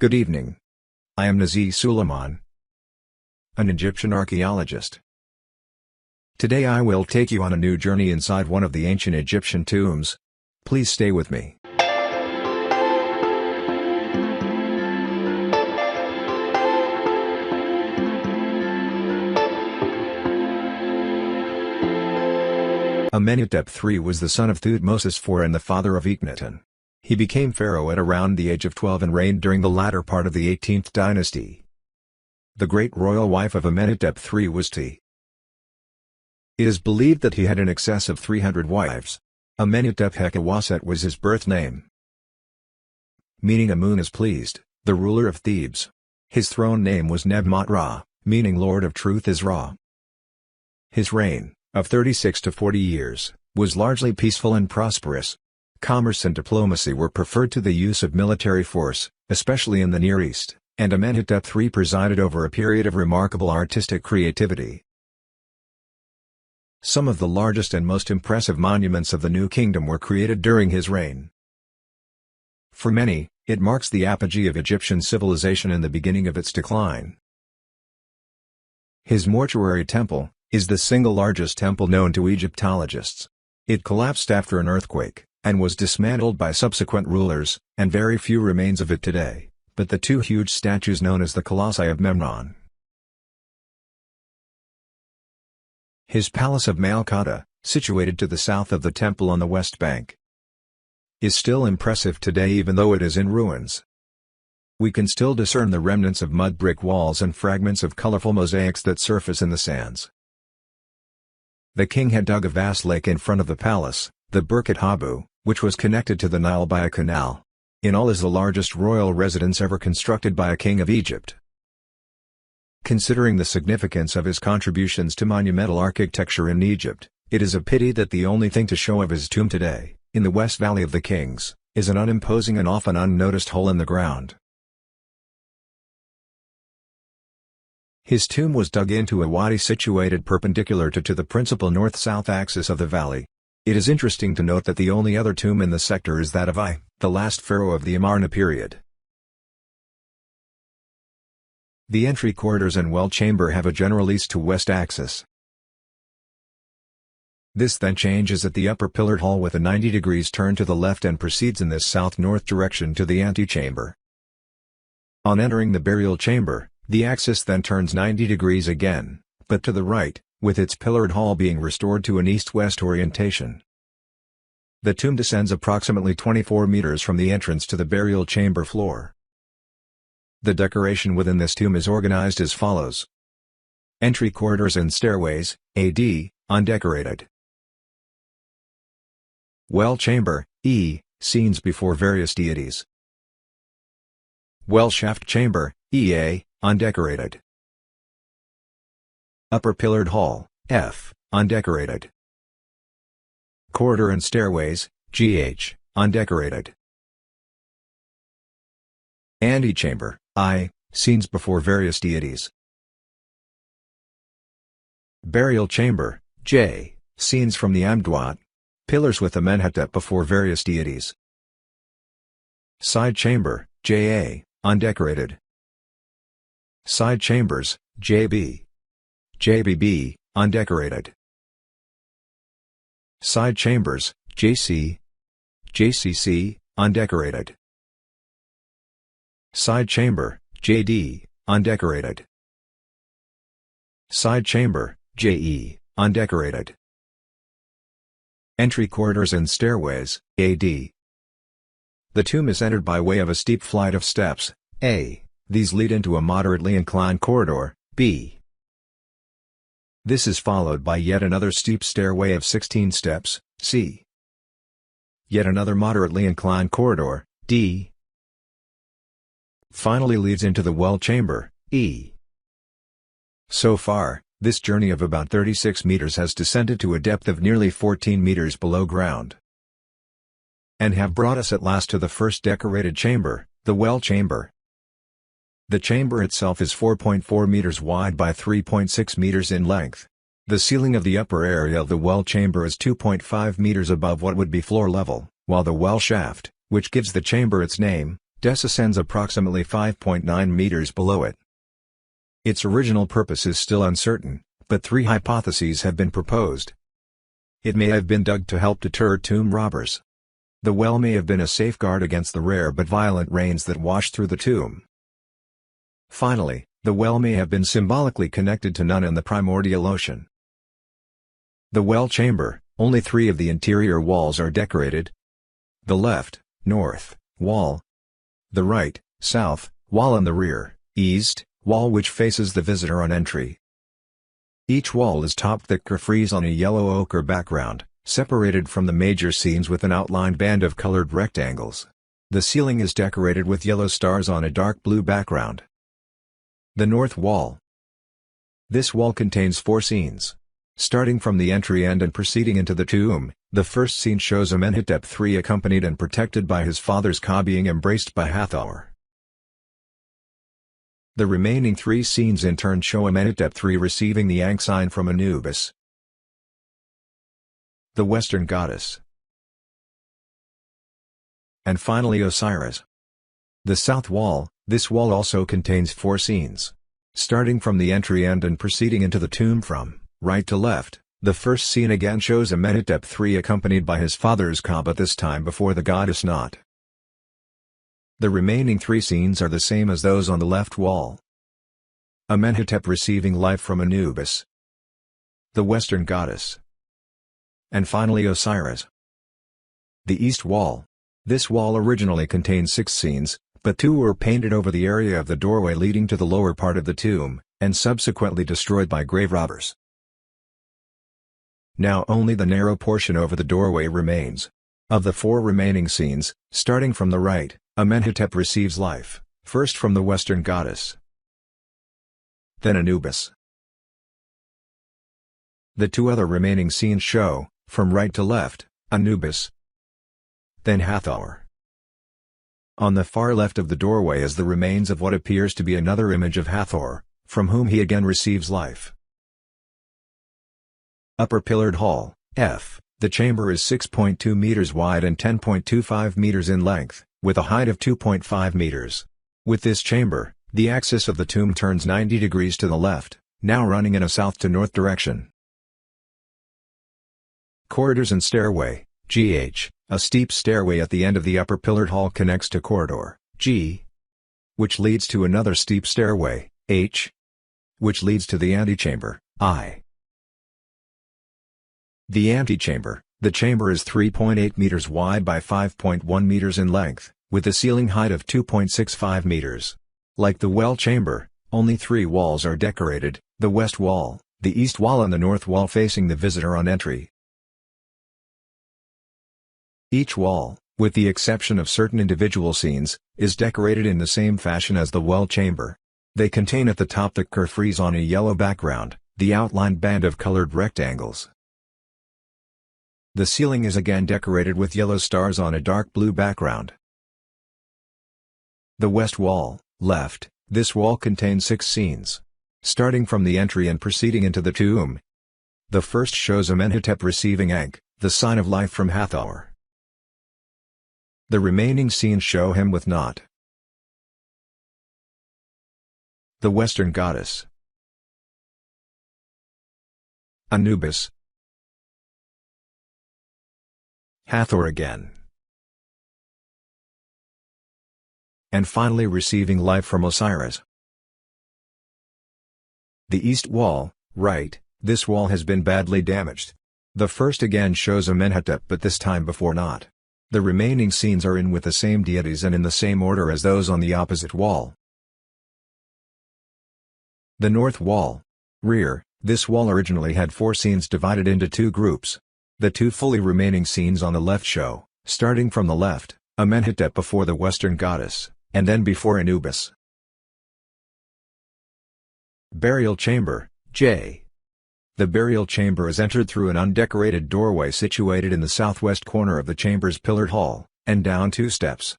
Good evening. I am Nazi Suleiman, an Egyptian archaeologist. Today I will take you on a new journey inside one of the ancient Egyptian tombs. Please stay with me. Amenhotep III was the son of Thutmose IV and the father of Akhenaten. He became pharaoh at around the age of 12 and reigned during the latter part of the 18th dynasty. The great royal wife of Amenhotep III was T. It is believed that he had in excess of 300 wives. Amenhotep Hekawaset was his birth name, meaning Amun is pleased, the ruler of Thebes. His throne name was Nebmat-Ra, meaning Lord of Truth is Ra. His reign, of 36 to 40 years, was largely peaceful and prosperous. Commerce and diplomacy were preferred to the use of military force, especially in the Near East, and Amenhotep III presided over a period of remarkable artistic creativity. Some of the largest and most impressive monuments of the New Kingdom were created during his reign. For many, it marks the apogee of Egyptian civilization and the beginning of its decline. His mortuary temple is the single largest temple known to Egyptologists. It collapsed after an earthquake, and was dismantled by subsequent rulers, and very few remains of it today, but the two huge statues known as the Colossi of Memnon. His palace of Malkata, situated to the south of the temple on the west bank, is still impressive today even though it is in ruins. We can still discern the remnants of mud brick walls and fragments of colorful mosaics that surface in the sands. The king had dug a vast lake in front of the palace, the Birkat Habu, which was connected to the Nile by a canal. In all is the largest royal residence ever constructed by a king of Egypt. Considering the significance of his contributions to monumental architecture in Egypt, it is a pity that the only thing to show of his tomb today, in the West Valley of the Kings, is an unimposing and often unnoticed hole in the ground. His tomb was dug into a wadi situated perpendicular to the principal north-south axis of the valley. It is interesting to note that the only other tomb in the sector is that of I, the last pharaoh of the Amarna period. The entry corridors and well chamber have a general east-to-west axis. This then changes at the upper pillared hall with a 90 degrees turn to the left and proceeds in this south-north direction to the antechamber. On entering the burial chamber, the axis then turns 90 degrees again, but to the right, with its pillared hall being restored to an east-west orientation. The tomb descends approximately 24 meters from the entrance to the burial chamber floor. The decoration within this tomb is organized as follows. Entry corridors and stairways, AD, undecorated. Well chamber, E, scenes before various deities. Well shaft chamber, EA, undecorated. Upper pillared hall, F, undecorated. Corridor and stairways, GH, undecorated. Antechamber, I, scenes before various deities. Burial chamber, J, scenes from the Amduat, pillars with Amenhotep before various deities. Side chamber, JA, undecorated. Side chambers, JB. JBB, undecorated. Side chambers, JC. JCC, undecorated. Side chamber, JD, undecorated. Side chamber, JE, undecorated. Entry corridors and stairways, AD. The tomb is entered by way of a steep flight of steps, A. These lead into a moderately inclined corridor, B. This is followed by yet another steep stairway of 16 steps, C. Yet another moderately inclined corridor, D. Finally leads into the well chamber, E. So far, this journey of about 36 meters has descended to a depth of nearly 14 meters below ground, and have brought us at last to the first decorated chamber, the well chamber. The chamber itself is 4.4 meters wide by 3.6 meters in length. The ceiling of the upper area of the well chamber is 2.5 meters above what would be floor level, while the well shaft, which gives the chamber its name, ascends approximately 5.9 meters below it. Its original purpose is still uncertain, but 3 hypotheses have been proposed. It may have been dug to help deter tomb robbers. The well may have been a safeguard against the rare but violent rains that washed through the tomb. Finally, the well may have been symbolically connected to Nun in the primordial ocean. The well chamber, only 3 of the interior walls are decorated. The left, north, wall. The right, south, wall and the rear, east, wall which faces the visitor on entry. Each wall is topped thick frieze on a yellow ochre background, separated from the major scenes with an outlined band of colored rectangles. The ceiling is decorated with yellow stars on a dark blue background. The north wall. This wall contains 4 scenes. Starting from the entry end and proceeding into the tomb, the first scene shows Amenhotep III accompanied and protected by his father's Ka being embraced by Hathor. The remaining 3 scenes in turn show Amenhotep III receiving the Ankh sign from Anubis, the Western goddess, and finally Osiris. The south wall. This wall also contains 4 scenes. Starting from the entry end and proceeding into the tomb from right to left, the first scene again shows Amenhotep III accompanied by his father's Ka, but this time before the goddess Nut. The remaining 3 scenes are the same as those on the left wall. Amenhotep receiving life from Anubis, the Western goddess, and finally Osiris. The east wall. This wall originally contained 6 scenes, but 2 were painted over the area of the doorway leading to the lower part of the tomb, and subsequently destroyed by grave robbers. Now only the narrow portion over the doorway remains. Of the 4 remaining scenes, starting from the right, Amenhotep receives life, first from the Western goddess, then Anubis. The 2 other remaining scenes show, from right to left, Anubis, then Hathor. On the far left of the doorway is the remains of what appears to be another image of Hathor, from whom he again receives life. Upper Pillared Hall, F. The chamber is 6.2 meters wide and 10.25 meters in length, with a height of 2.5 meters. With this chamber, the axis of the tomb turns 90 degrees to the left, now running in a south to north direction. Corridors and stairway, GH. A steep stairway at the end of the upper pillared hall connects to corridor, G, which leads to another steep stairway, H, which leads to the antechamber, I. The antechamber. The chamber is 3.8 meters wide by 5.1 meters in length, with a ceiling height of 2.65 meters. Like the well chamber, only 3 walls are decorated, the west wall, the east wall and the north wall facing the visitor on entry. Each wall, with the exception of certain individual scenes, is decorated in the same fashion as the well chamber. They contain at the top the curved frieze on a yellow background, the outlined band of colored rectangles. The ceiling is again decorated with yellow stars on a dark blue background. The west wall, left. This wall contains 6 scenes. Starting from the entry and proceeding into the tomb. The first shows Amenhotep receiving Ankh, the sign of life from Hathor. The remaining scenes show him with Nut, the Western goddess, Anubis, Hathor again, and finally receiving life from Osiris. The east wall, right. This wall has been badly damaged. The first again shows Amenhotep, but this time before Nut. The remaining scenes are in with the same deities and in the same order as those on the opposite wall. The north wall, rear. This wall originally had 4 scenes divided into 2 groups. The 2 fully remaining scenes on the left show, starting from the left, Amenhotep before the Western goddess, and then before Anubis. Burial chamber, J. The burial chamber is entered through an undecorated doorway situated in the southwest corner of the chamber's pillared hall, and down 2 steps.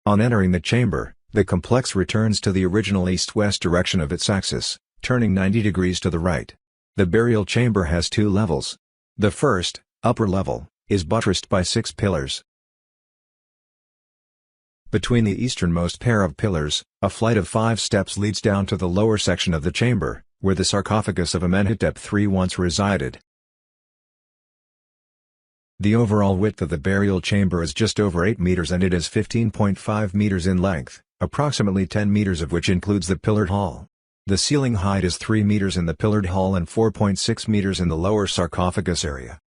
On entering the chamber, the complex returns to the original east-west direction of its axis, turning 90 degrees to the right. The burial chamber has 2 levels. The first, upper level, is buttressed by 6 pillars. Between the easternmost pair of pillars, a flight of 5 steps leads down to the lower section of the chamber, where the sarcophagus of Amenhotep III once resided. The overall width of the burial chamber is just over 8 meters and it is 15.5 meters in length, approximately 10 meters of which includes the pillared hall. The ceiling height is 3 meters in the pillared hall and 4.6 meters in the lower sarcophagus area.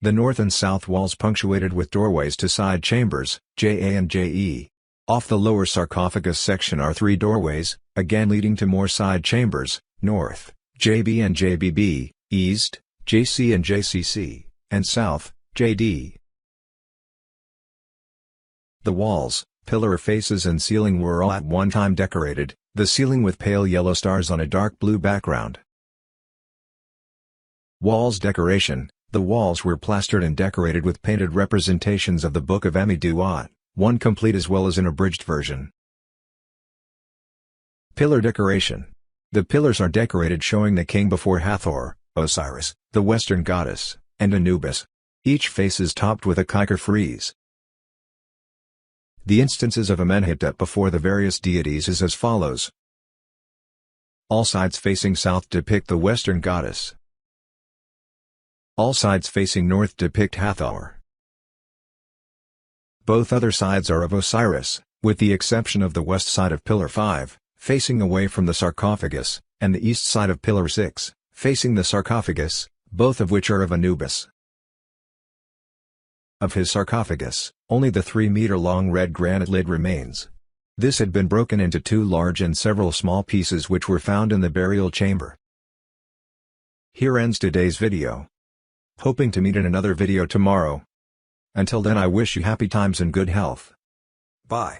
The north and south walls punctuated with doorways to side chambers, JA and JE. Off the lower sarcophagus section are 3 doorways, again leading to more side chambers, north, JB and JBB, east, JC and JCC, and south, JD. The walls, pillar faces and ceiling were all at one time decorated, the ceiling with pale yellow stars on a dark blue background. Walls decoration. The walls were plastered and decorated with painted representations of the Book of Amenhotep, one complete as well as an abridged version. Pillar decoration. The pillars are decorated showing the king before Hathor, Osiris, the western goddess, and Anubis. Each face is topped with a kuiper frieze. The instances of Amenhotep before the various deities is as follows. All sides facing south depict the western goddess. All sides facing north depict Hathor. Both other sides are of Osiris, with the exception of the west side of Pillar 5, facing away from the sarcophagus, and the east side of Pillar 6, facing the sarcophagus, both of which are of Anubis. Of his sarcophagus, only the 3-meter-long red granite lid remains. This had been broken into 2 large and several small pieces which were found in the burial chamber. Here ends today's video. Hoping to meet in another video tomorrow. Until then, I wish you happy times and good health. Bye.